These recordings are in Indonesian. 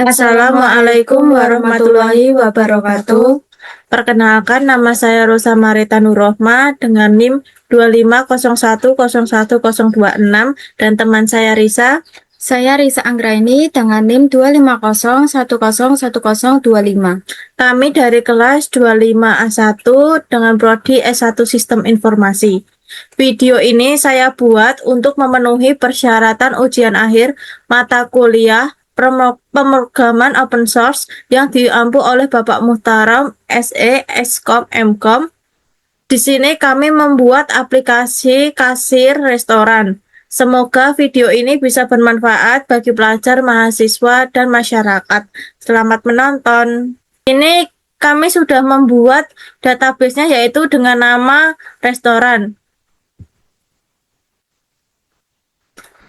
Assalamualaikum warahmatullahi wabarakatuh. Perkenalkan, nama saya Rosa Marita Nurrohma dengan NIM 250101026 dan teman saya Risa. Saya Risa Anggraini dengan NIM 250101025. Kami dari kelas 25A1 dengan prodi S1 Sistem Informasi. Video ini saya buat untuk memenuhi persyaratan ujian akhir mata kuliah pemrograman open source yang diampu oleh Bapak Muhtaram SE Eskom Mkom. Di sini kami membuat aplikasi kasir restoran. Semoga video ini bisa bermanfaat bagi pelajar, mahasiswa, dan masyarakat. Selamat menonton. Ini kami sudah membuat database-nya yaitu dengan nama restoran.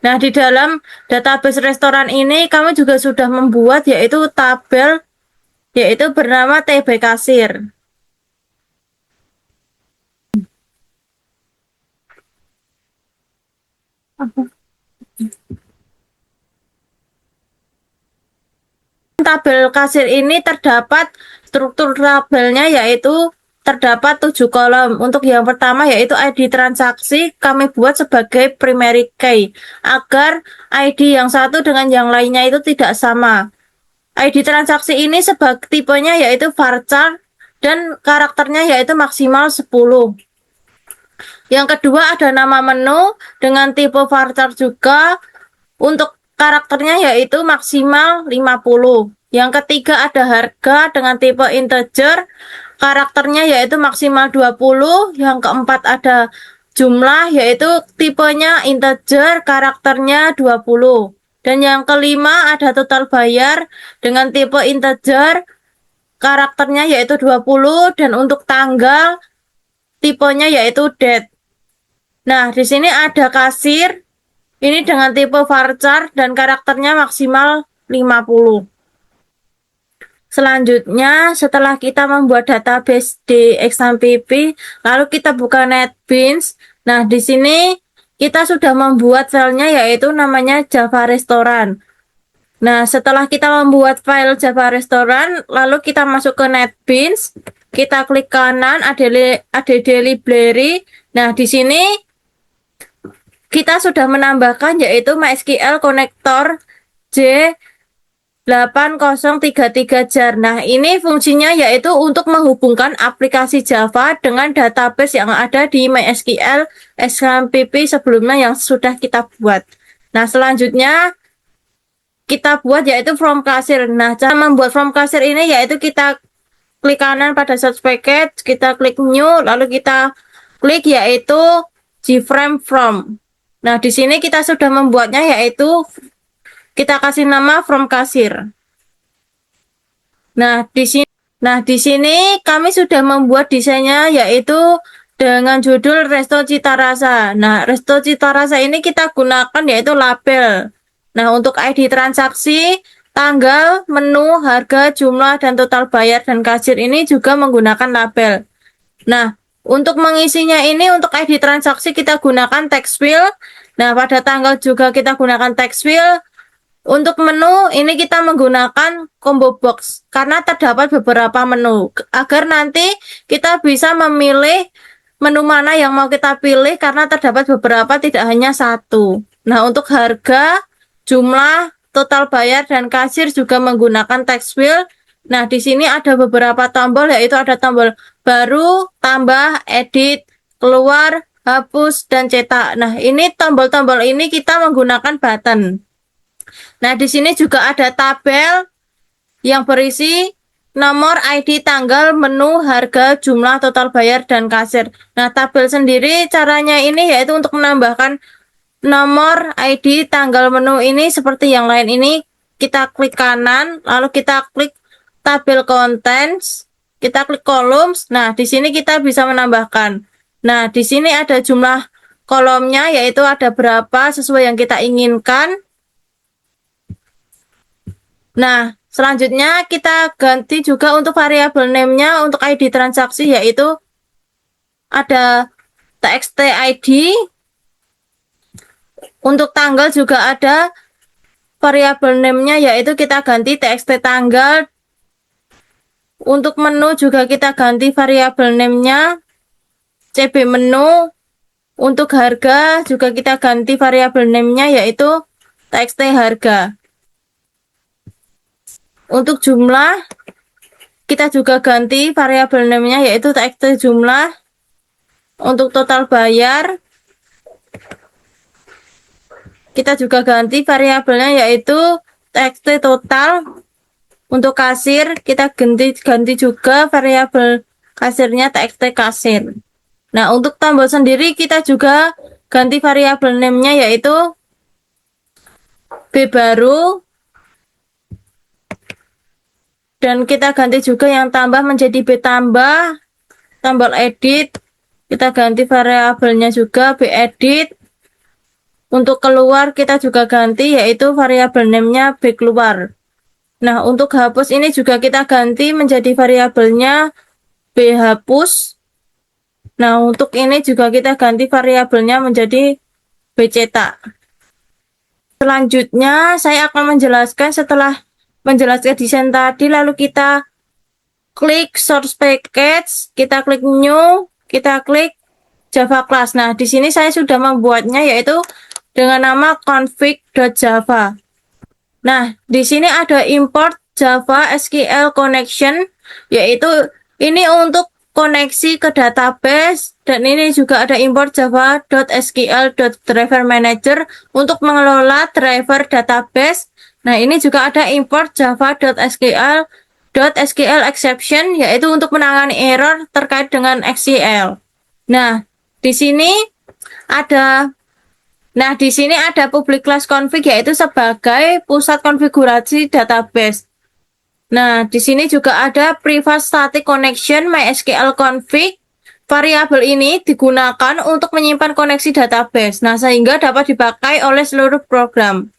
Nah, di dalam database restoran ini kami juga sudah membuat yaitu tabel yaitu bernama TB Kasir. Tabel kasir ini terdapat struktur tabelnya yaitu terdapat 7 kolom. Untuk yang pertama yaitu ID transaksi kami buat sebagai primary key agar ID yang satu dengan yang lainnya itu tidak sama. ID transaksi ini sebagai tipenya yaitu varchar dan karakternya yaitu maksimal 10. Yang kedua ada nama menu dengan tipe varchar juga. Untuk karakternya yaitu maksimal 50. Yang ketiga ada harga dengan tipe integer, karakternya yaitu maksimal 20. Yang keempat ada jumlah yaitu tipenya integer, karakternya 20. Dan yang kelima ada total bayar dengan tipe integer, karakternya yaitu 20 dan untuk tanggal tipenya yaitu date. Nah, di sini ada kasir. Ini dengan tipe varchar dan karakternya maksimal 50. Selanjutnya, setelah kita membuat database di XAMPP, lalu kita buka NetBeans. Nah, di sini kita sudah membuat filenya yaitu namanya Java Restoran. Nah, setelah kita membuat file Java Restoran, lalu kita masuk ke NetBeans, kita klik kanan add library. Nah, di sini kita sudah menambahkan yaitu MySQL Connector J8033 jar. Nah, ini fungsinya yaitu untuk menghubungkan aplikasi Java dengan database yang ada di MySQL XAMPP sebelumnya yang sudah kita buat. Nah, selanjutnya kita buat yaitu from kasir. Nah, cara membuat from kasir ini yaitu kita klik kanan pada search package, kita klik new, lalu kita klik yaitu gframe from. Nah, di sini kita sudah membuatnya yaitu kita kasih nama from kasir. Nah, di sini kami sudah membuat desainnya yaitu dengan judul Resto Cita Rasa. Nah, Resto Cita Rasa ini kita gunakan yaitu label. Nah, untuk ID transaksi, tanggal, menu, harga, jumlah, dan total bayar dan kasir ini juga menggunakan label. Nah, untuk mengisinya ini untuk ID transaksi kita gunakan text field. Nah, pada tanggal juga kita gunakan text field. Untuk menu ini kita menggunakan combo box karena terdapat beberapa menu agar nanti kita bisa memilih menu mana yang mau kita pilih karena terdapat beberapa tidak hanya satu. Nah, untuk harga, jumlah, total bayar, dan kasir juga menggunakan text field. Nah, di sini ada beberapa tombol yaitu ada tombol baru, tambah, edit, keluar, hapus, dan cetak. Nah, ini tombol-tombol ini kita menggunakan button. Nah, di sini juga ada tabel yang berisi nomor, ID, tanggal, menu, harga, jumlah, total bayar, dan kasir. Nah, tabel sendiri caranya ini yaitu untuk menambahkan nomor, ID, tanggal, menu ini seperti yang lain ini. Kita klik kanan, lalu kita klik tabel contents, kita klik columns. Nah, di sini kita bisa menambahkan. Nah, di sini ada jumlah kolomnya yaitu ada berapa sesuai yang kita inginkan. Nah, selanjutnya kita ganti juga untuk variabel name-nya untuk ID transaksi yaitu ada txt ID. Untuk tanggal juga ada variabel name-nya yaitu kita ganti txt tanggal. Untuk menu juga kita ganti variabel name-nya cb menu. Untuk harga juga kita ganti variabel name-nya yaitu txt harga. Untuk jumlah kita juga ganti variabel name-nya yaitu txt jumlah. Untuk total bayar kita juga ganti variabelnya yaitu txt total. Untuk kasir kita ganti juga variabel kasirnya txt kasir. Nah, untuk tombol sendiri kita juga ganti variabel name-nya yaitu B baru. Dan kita ganti juga yang tambah menjadi B tambah. Tombol edit kita ganti variabelnya juga B edit. Untuk keluar kita juga ganti yaitu variabel name-nya B keluar. Nah, untuk hapus ini juga kita ganti menjadi variabelnya B hapus. Nah, untuk ini juga kita ganti variabelnya menjadi B cetak. Selanjutnya saya akan menjelaskan setelah menjelaskan desain tadi, lalu kita klik source package, kita klik new, kita klik Java class. Nah, di sini saya sudah membuatnya yaitu dengan nama config.java. Nah, di sini ada import Java SQL connection, yaitu ini untuk koneksi ke database, dan ini juga ada import java.sql.driver manager untuk mengelola driver database. Nah, ini juga ada import java.sql exception, yaitu untuk menangani error terkait dengan SQL. Nah, di sini ada public class config yaitu sebagai pusat konfigurasi database. Nah, di sini juga ada private static connection MySQL config. Variabel ini digunakan untuk menyimpan koneksi database. Nah, sehingga dapat dipakai oleh seluruh program.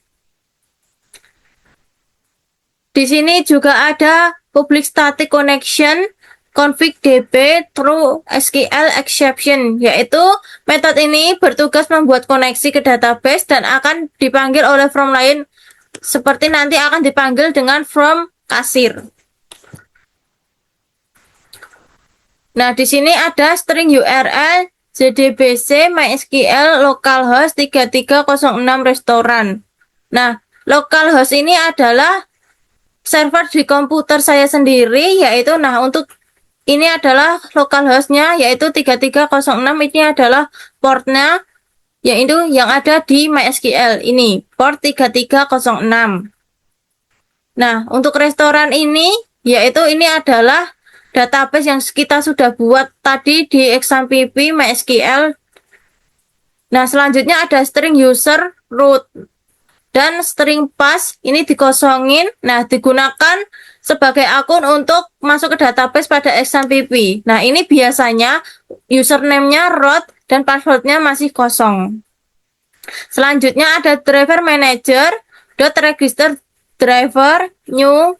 Di sini juga ada public static connection config db through SQL exception, yaitu metode ini bertugas membuat koneksi ke database dan akan dipanggil oleh from lain, seperti nanti akan dipanggil dengan from kasir. Nah, di sini ada string URL JDBC MySQL localhost 3306 restoran. Nah, localhost ini adalah server di komputer saya sendiri, yaitu untuk ini adalah localhostnya yaitu 3306, ini adalah portnya yaitu yang ada di MySQL ini, port 3306. Nah, untuk restoran ini yaitu ini adalah database yang kita sudah buat tadi di XAMPP MySQL. Nah, selanjutnya ada string user root dan string pass ini dikosongin. Nah, digunakan sebagai akun untuk masuk ke database pada XAMPP. Nah, ini biasanya username-nya root dan password-nya masih kosong. Selanjutnya ada driver manager .register driver new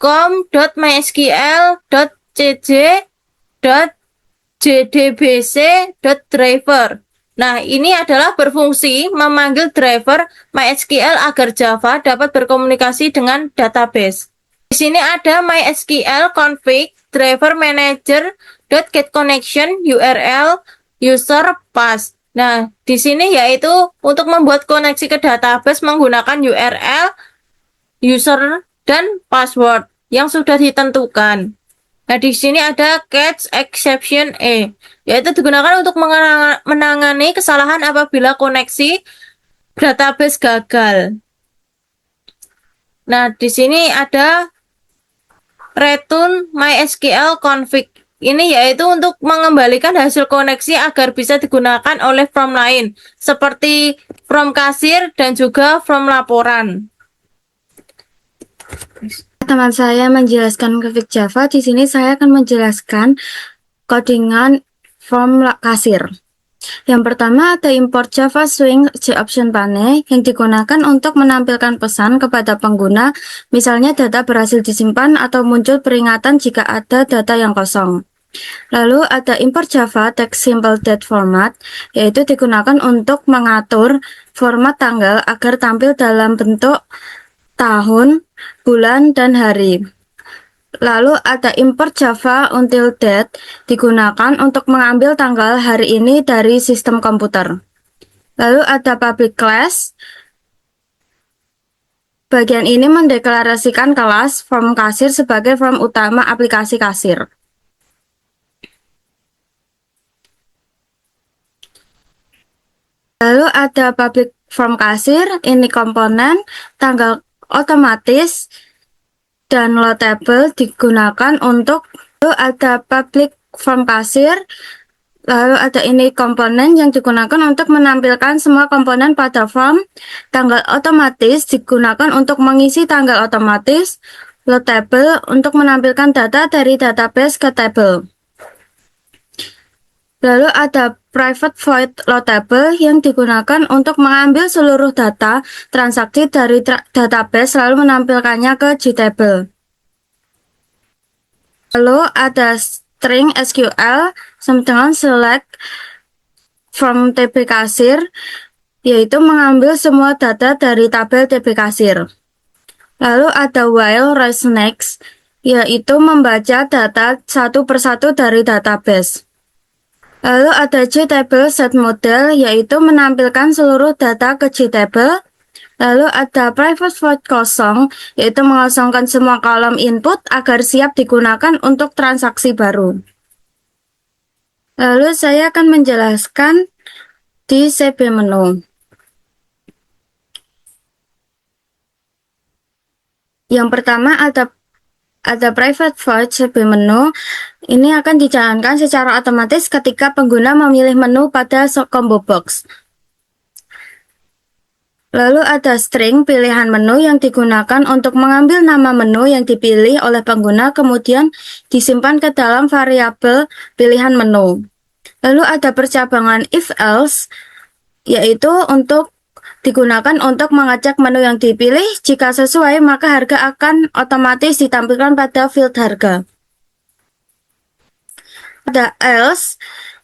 com.mysql.cj.jdbc.driver. Nah, ini adalah berfungsi memanggil driver MySQL agar Java dapat berkomunikasi dengan database. Di sini ada MySQL config driver manager .get connection URL user pass. Nah, di sini yaitu untuk membuat koneksi ke database menggunakan URL user dan password yang sudah ditentukan. Nah, di sini ada catch exception E, yaitu digunakan untuk menangani kesalahan apabila koneksi database gagal. Nah, di sini ada return MySQL config. Ini yaitu untuk mengembalikan hasil koneksi agar bisa digunakan oleh from lain, seperti from kasir dan juga from laporan. Teman saya menjelaskan config Java. Di sini saya akan menjelaskan codingan from kasir. Yang pertama ada import Java Swing JOption pane yang digunakan untuk menampilkan pesan kepada pengguna, misalnya data berhasil disimpan atau muncul peringatan jika ada data yang kosong. Lalu ada import Java text simple date format, yaitu digunakan untuk mengatur format tanggal agar tampil dalam bentuk tahun, bulan, dan hari. Lalu ada import Java until date, digunakan untuk mengambil tanggal hari ini dari sistem komputer. Lalu ada public class. Bagian ini mendeklarasikan kelas form kasir sebagai form utama aplikasi kasir. Lalu ada public form kasir, ini komponen, tanggal otomatis, dan loadable digunakan untuk. Lalu ada public form kasir, lalu ada ini komponen yang digunakan untuk menampilkan semua komponen pada form. Tanggal otomatis digunakan untuk mengisi tanggal otomatis. Loadable untuk menampilkan data dari database ke tabel. Lalu ada private void loadable yang digunakan untuk mengambil seluruh data transaksi dari database lalu menampilkannya ke JTable. Lalu ada string SQL sama dengan select from TB kasir, yaitu mengambil semua data dari tabel TB kasir. Lalu ada while rise next, yaitu membaca data satu persatu dari database. Lalu ada JTable set model, yaitu menampilkan seluruh data ke JTable. Lalu ada private void kosong, yaitu mengosongkan semua kolom input agar siap digunakan untuk transaksi baru. Lalu saya akan menjelaskan di CB menu. Yang pertama ada private void CB menu. Ini akan dijalankan secara otomatis ketika pengguna memilih menu pada combo box. Lalu ada string pilihan menu yang digunakan untuk mengambil nama menu yang dipilih oleh pengguna kemudian disimpan ke dalam variabel pilihan menu. Lalu ada percabangan if else, yaitu digunakan untuk mengecek menu yang dipilih. Jika sesuai maka harga akan otomatis ditampilkan pada field harga. Ada else.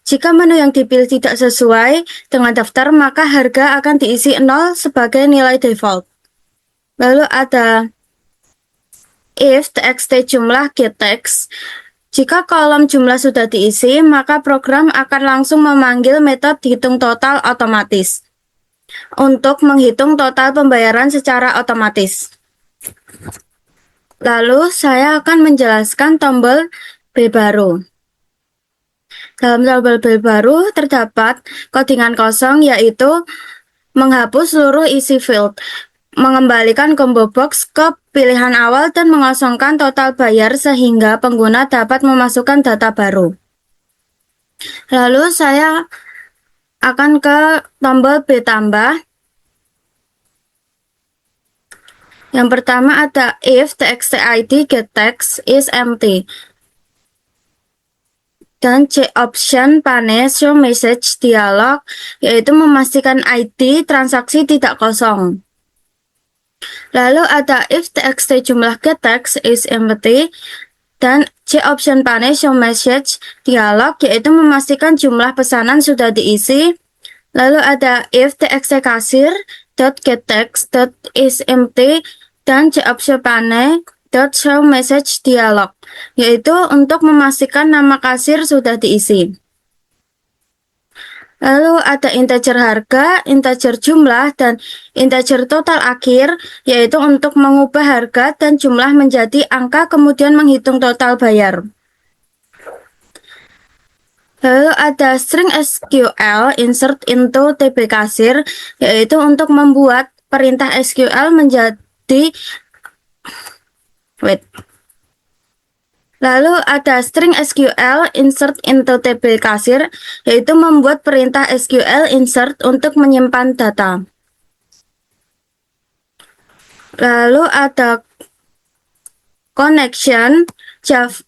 Jika menu yang dipilih tidak sesuai dengan daftar, maka harga akan diisi 0 sebagai nilai default. Lalu ada if txt jumlah getText. Jika kolom jumlah sudah diisi, maka program akan langsung memanggil metode hitung total otomatis untuk menghitung total pembayaran secara otomatis. Lalu saya akan menjelaskan tombol B baru. Dalam tombol B baru terdapat kodingan kosong, yaitu menghapus seluruh isi field, mengembalikan combo box ke pilihan awal dan mengosongkan total bayar sehingga pengguna dapat memasukkan data baru. Lalu saya akan ke tombol B tambah. Yang pertama ada if txt_id getText is empty. Dan C option pane show message dialog, yaitu memastikan ID transaksi tidak kosong. Lalu ada if txt jumlah getText is empty dan C option pane show message dialog, yaitu memastikan jumlah pesanan sudah diisi. Lalu ada if txt kasir .getText is empty dan C option pane show message dialog, yaitu untuk memastikan nama kasir sudah diisi. Lalu ada integer harga, integer jumlah, dan integer total akhir, yaitu untuk mengubah harga dan jumlah menjadi angka kemudian menghitung total bayar. Lalu ada string SQL insert into TB kasir, yaitu untuk membuat perintah SQL menjadi Lalu ada string SQL insert into TB kasir, yaitu membuat perintah SQL insert untuk menyimpan data. Lalu ada connection,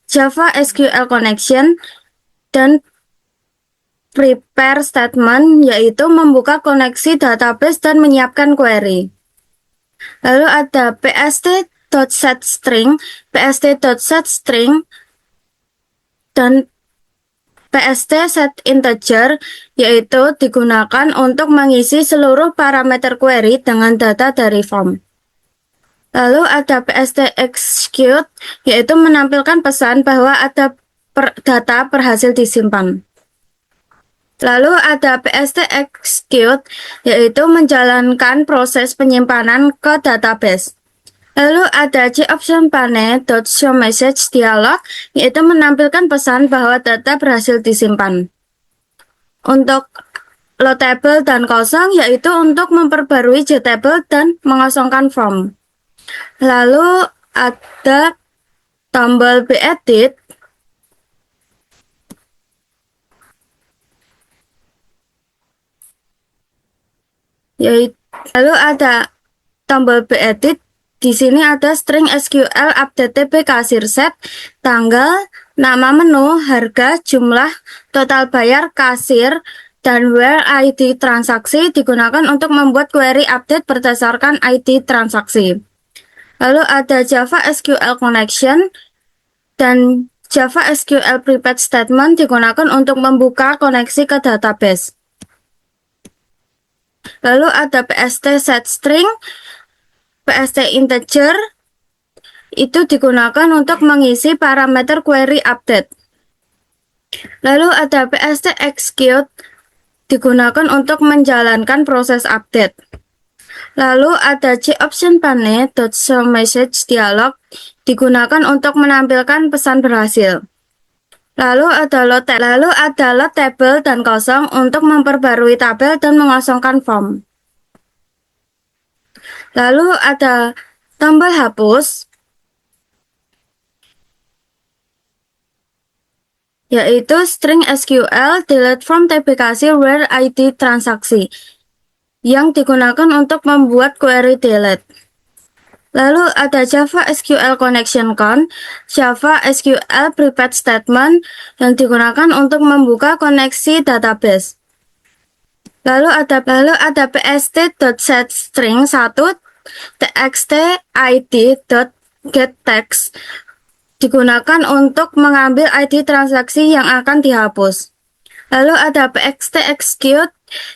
Java SQL connection, dan prepare statement, yaitu membuka koneksi database dan menyiapkan query. Lalu ada pst.setString, dan PST set integer, yaitu digunakan untuk mengisi seluruh parameter query dengan data dari form. Lalu ada PST execute, yaitu menampilkan pesan bahwa ada data berhasil disimpan. Lalu ada PST execute, yaitu menjalankan proses penyimpanan ke database. Lalu ada jOptionPane.showMessage dialog, yaitu menampilkan pesan bahwa data berhasil disimpan. Untuk loadable dan kosong, yaitu untuk memperbarui JTable dan mengosongkan form. Lalu ada tombol Bedit, lalu ada tombol Bedit. Di sini ada string SQL update TP kasir set, tanggal, nama menu, harga, jumlah, total bayar, kasir, dan where ID transaksi digunakan untuk membuat query update berdasarkan ID transaksi. Lalu ada Java SQL connection dan Java SQL prepaid statement digunakan untuk membuka koneksi ke database. Lalu ada PST set string, PST integer, itu digunakan untuk mengisi parameter query update. Lalu ada PST execute, digunakan untuk menjalankan proses update. Lalu ada jOptionPane.showMessage dialog, digunakan untuk menampilkan pesan berhasil. Lalu ada loadable dan kosong untuk memperbarui tabel dan mengosongkan form. Lalu ada tombol hapus, yaitu string SQL delete from TP kasir where ID transaksi, yang digunakan untuk membuat query delete. Lalu ada Java SQL connection con, Java SQL prepaid statement yang digunakan untuk membuka koneksi database. Lalu ada pst.setString1 txt_id.getText digunakan untuk mengambil ID transaksi yang akan dihapus. Lalu ada pst execute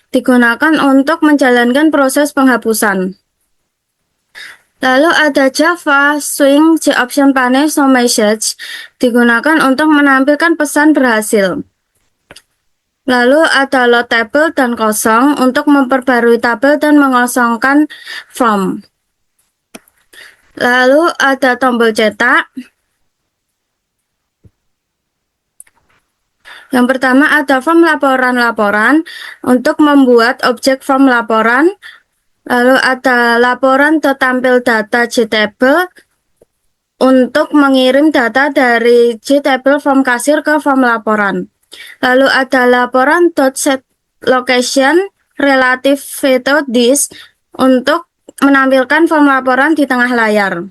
digunakan untuk menjalankan proses penghapusan. Lalu ada Java swing jOptionPane.showMessage digunakan untuk menampilkan pesan berhasil. Lalu ada loadable dan kosong untuk memperbarui tabel dan mengosongkan form. Lalu ada tombol cetak. Yang pertama ada form laporan-laporan untuk membuat objek form laporan. Lalu ada laporan tertampil data JTable untuk mengirim data dari JTable form kasir ke form laporan. Lalu ada laporan.setLocation relative to this untuk menampilkan form laporan di tengah layar.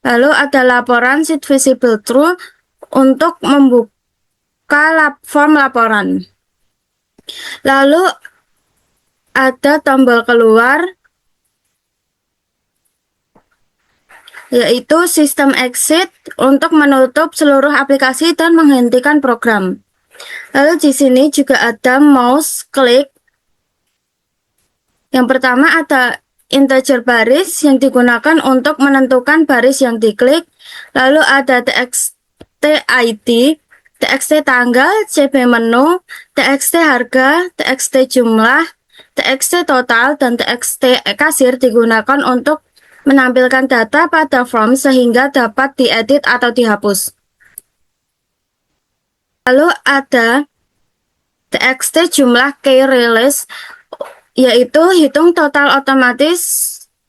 Lalu ada laporan setVisibleTrue untuk membuka form laporan. Lalu ada tombol keluar, yaitu sistem exit untuk menutup seluruh aplikasi dan menghentikan program. Lalu di sini juga ada mouse click. Yang pertama ada integer baris yang digunakan untuk menentukan baris yang diklik. Lalu ada txt ID, txt tanggal, cb menu, txt harga, txt jumlah, txt total, dan txt kasir digunakan untuk menampilkan data pada form sehingga dapat diedit atau dihapus. Lalu ada txt jumlah key release, yaitu hitung total otomatis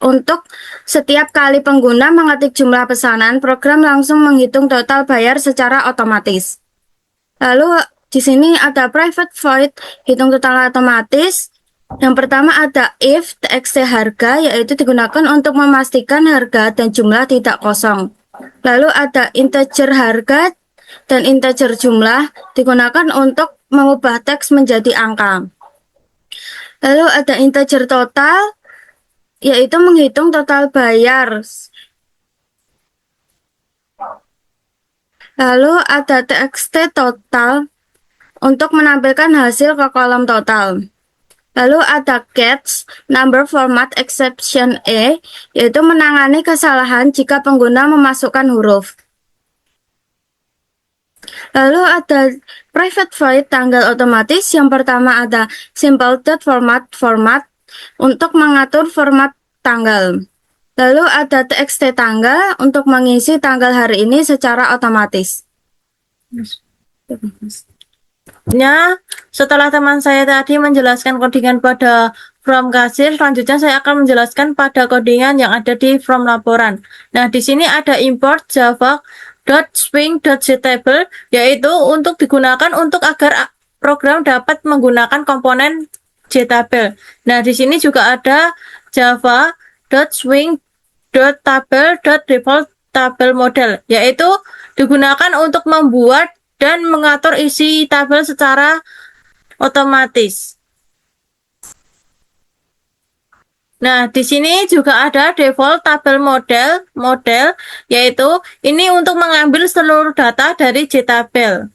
untuk setiap kali pengguna mengetik jumlah pesanan, program langsung menghitung total bayar secara otomatis. Lalu di sini ada private void, hitung total otomatis. Yang pertama ada if txt harga, yaitu digunakan untuk memastikan harga dan jumlah tidak kosong. Lalu ada integer harga dan integer jumlah digunakan untuk mengubah teks menjadi angka. Lalu ada integer total, yaitu menghitung total bayar. Lalu ada txt total untuk menampilkan hasil ke kolom total. Lalu ada catch number format exception E, yaitu menangani kesalahan jika pengguna memasukkan huruf. Lalu ada private void tanggal otomatis. Yang pertama ada simple date format untuk mengatur format tanggal. Lalu ada txt tanggal untuk mengisi tanggal hari ini secara otomatis. Setelah teman saya tadi menjelaskan codingan pada from kasir, selanjutnya saya akan menjelaskan pada codingan yang ada di from laporan. Nah, di sini ada import java.swing.getTable, yaitu untuk digunakan untuk agar program dapat menggunakan komponen getTable. Nah, di sini juga ada java.swing.table.default tabel model, yaitu digunakan untuk membuat dan mengatur isi tabel secara otomatis. Nah, di sini juga ada default tabel model, yaitu ini untuk mengambil seluruh data dari JTabel.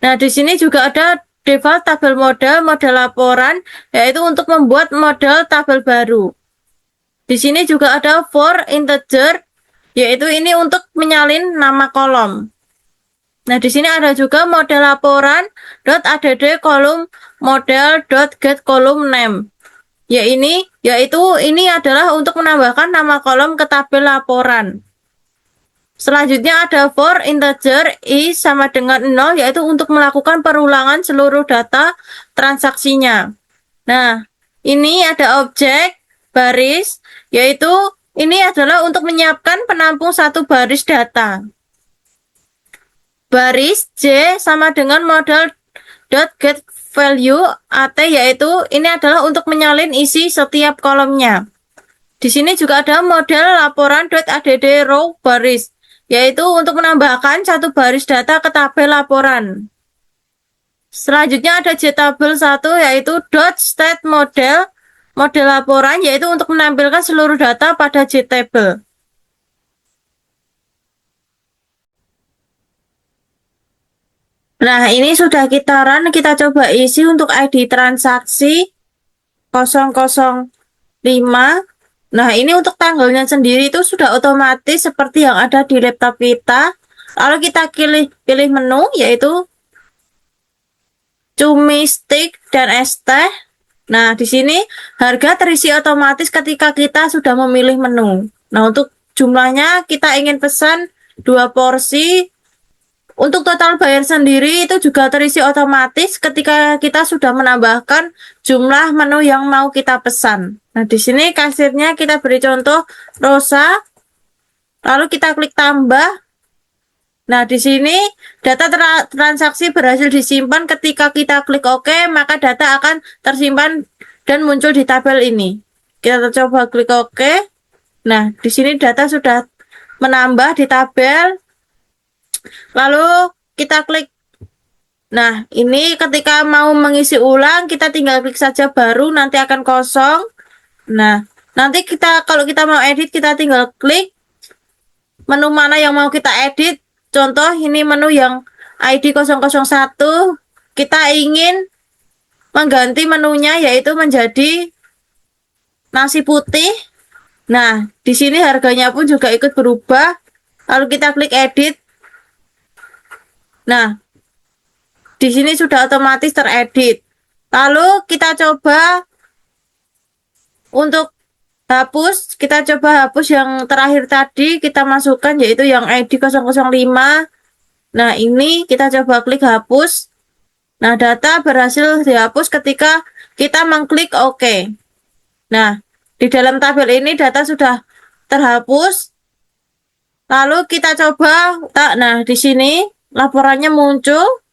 Nah, di sini juga ada default tabel model laporan, yaitu untuk membuat model tabel baru. Di sini juga ada for integer, yaitu ini untuk menyalin nama kolom. Nah, di sini ada juga model laporan .add kolom model.get kolom name. Yaitu ini adalah untuk menambahkan nama kolom ke tabel laporan. Selanjutnya ada for integer i sama dengan 0, yaitu untuk melakukan perulangan seluruh data transaksinya. Nah, ini ada objek baris, yaitu ini adalah untuk menyiapkan penampung satu baris data. Baris J sama dengan model.getValue AT, yaitu ini adalah untuk menyalin isi setiap kolomnya. Di sini juga ada model laporan.add row baris, yaitu untuk menambahkan satu baris data ke tabel laporan. Selanjutnya ada JTabel 1, yaitu .state model laporan, yaitu untuk menampilkan seluruh data pada JTabel. Nah, ini sudah kita run, kita coba isi untuk ID transaksi 005. Nah, ini untuk tanggalnya sendiri itu sudah otomatis seperti yang ada di laptop kita. Lalu kita pilih menu, yaitu cumi stick dan es teh. Nah, di sini harga terisi otomatis ketika kita sudah memilih menu. Nah, untuk jumlahnya kita ingin pesan 2 porsi. Untuk total bayar sendiri itu juga terisi otomatis ketika kita sudah menambahkan jumlah menu yang mau kita pesan. Nah, di sini kasirnya kita beri contoh Rosa, lalu kita klik tambah. Nah, di sini data transaksi berhasil disimpan. Ketika kita klik OK, maka data akan tersimpan dan muncul di tabel ini. Kita coba klik OK. Nah, di sini data sudah menambah di tabel. Lalu kita klik. Nah, ini ketika mau mengisi ulang, kita tinggal klik saja baru, nanti akan kosong. Nah, nanti kalau kita mau edit, kita tinggal klik menu mana yang mau kita edit. Contoh ini menu yang ID 001, kita ingin mengganti menunya yaitu menjadi nasi putih. Nah, di sini harganya pun juga ikut berubah. Lalu kita klik edit. Nah, di sini sudah otomatis teredit. Lalu kita coba untuk hapus, kita coba hapus yang terakhir tadi, kita masukkan yaitu yang ID 005. Nah, ini kita coba klik hapus. Nah, data berhasil dihapus ketika kita mengklik OK. Nah, di dalam tabel ini data sudah terhapus. Lalu kita coba, nah di sini laporannya muncul,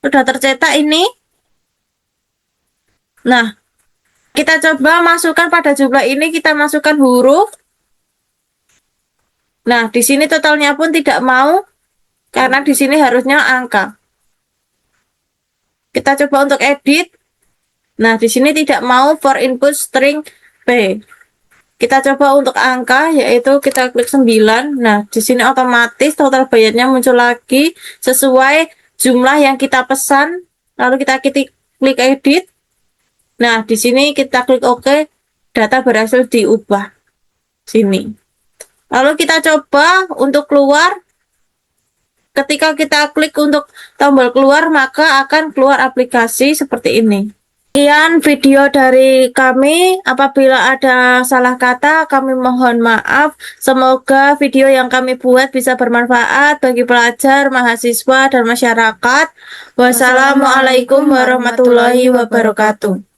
sudah tercetak ini. Nah, kita coba masukkan pada jumlah ini, kita masukkan huruf. Nah, di sini totalnya pun tidak mau, karena di sini harusnya angka. Kita coba untuk edit. Nah, di sini tidak mau for input string P. Kita coba untuk angka, yaitu kita klik 9. Nah, di sini otomatis total bayarnya muncul lagi sesuai jumlah yang kita pesan, lalu kita klik edit. Nah, di sini kita klik OK, data berhasil diubah. Sini. Lalu kita coba untuk keluar. Ketika kita klik untuk tombol keluar, maka akan keluar aplikasi seperti ini. Sekian video dari kami. Apabila ada salah kata, kami mohon maaf. Semoga video yang kami buat bisa bermanfaat bagi pelajar, mahasiswa, dan masyarakat. Wassalamualaikum warahmatullahi wabarakatuh.